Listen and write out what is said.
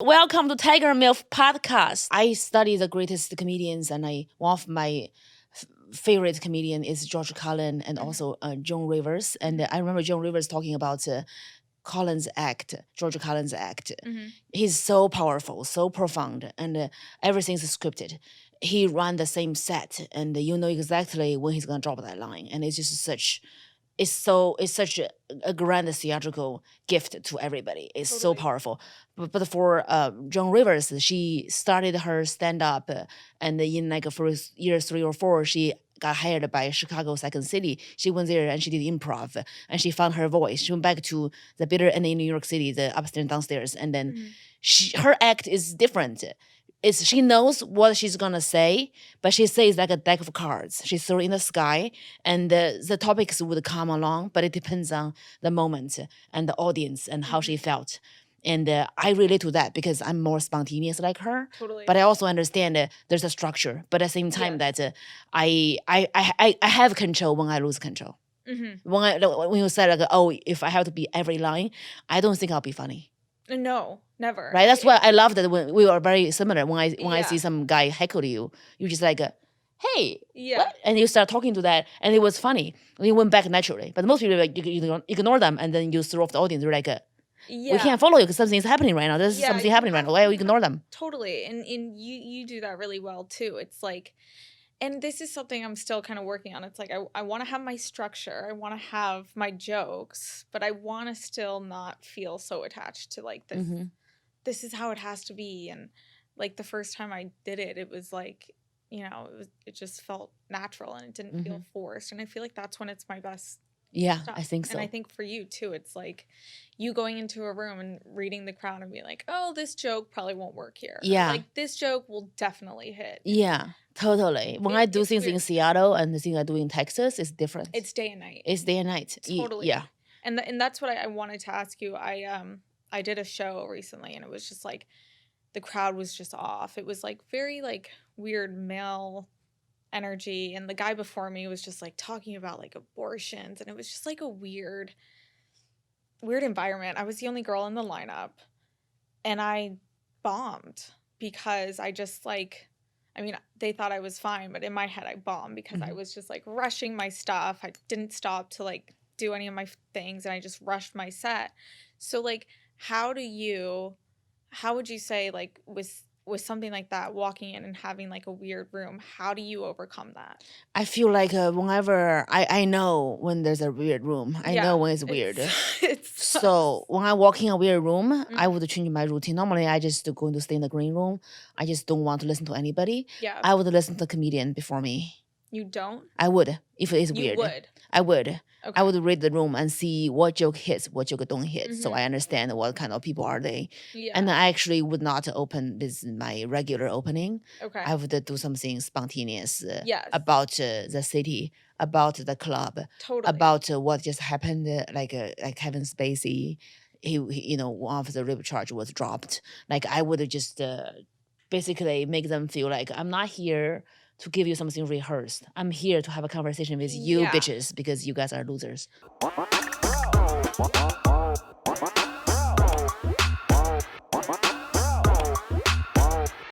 Welcome to Tiger Milf Podcast. I study the greatest comedians, and one of my favorite comedian is George Carlin and also Joan Rivers. And I remember Joan Rivers talking about George Carlin's act. He's so powerful, so profound, and everything's scripted. He ran the same set, and you know exactly when he's gonna drop that line, and it's just it's such a grand theatrical gift to everybody. It's so powerful. But for Joan Rivers, she started her stand up, and in like first year 3 or 4, she got hired by Chicago Second City. She went there and she did improv, and she found her voice. She went back to the bitter end in New York City, the upstairs and downstairs, and then her act is different. She knows what she's gonna say, but she says like a deck of cards. She throw it in the sky, and the topics would come along, but it depends on the moment and the audience and how she felt. And I relate to that because I'm more spontaneous like her. Totally. But I also understand there's a structure, but at the same time that I have control when I lose control. When you said like, oh, if I have to be every line, I don't think I'll be funny. No, never. Right. That's why I love that when we are very similar. When I see some guy heckle you, you just like, hey, what? And you start talking to that, and it was funny. And you went back naturally. But most people like you ignore them, and then you throw off the audience. You're like, we can't follow you because something's happening right now. There's something happening right now. Why you ignore them? Totally. And you do that really well too. It's like, and this is something I'm still kind of working on. It's like I want to have my structure. I want to have my jokes, but I want to still not feel so attached to like this. This is how it has to be. And like the first time I did it, it was like, it just felt natural and it didn't feel forced. And I feel like that's when it's my best. Yeah, stuff. I think so. And I think for you too, it's like you going into a room and reading the crowd and being like, oh, this joke probably won't work here. Yeah. Like this joke will definitely hit. Yeah, totally. When I do things in Seattle and the thing I do in Texas, it's different. It's day and night. It's day and night. Totally. Yeah. And that's what I wanted to ask you. I did a show recently and it was just like the crowd was just off. It was like very like weird male energy, and the guy before me was just like talking about like abortions, and it was just like a weird environment. I was the only girl in the lineup, and I bombed because I just like, I mean, they thought I was fine, but in my head I bombed because I was just like rushing my stuff. I didn't stop to like do any of my things, and I just rushed my set. So like, how would you say like with something like that, walking in and having like a weird room, how do you overcome that? I feel like whenever I know when there's a weird room, I know when it's weird. So when I walk in a weird room, I would change my routine. Normally, I just going to stay in the green room. I just don't want to listen to anybody. Yeah. I would listen to the comedian before me. You don't? I would, if it's weird. You would? I would. Okay. I would read the room and see what joke hits, what joke don't hit, so I understand what kind of people are they. Yeah. And I actually would not open this my regular opening. Okay. I would do something spontaneous about the city, about the club, about what just happened, like Kevin Spacey. He one of the rape charge was dropped. Like I would just basically make them feel like I'm not here to give you something rehearsed. I'm here to have a conversation with you bitches because you guys are losers.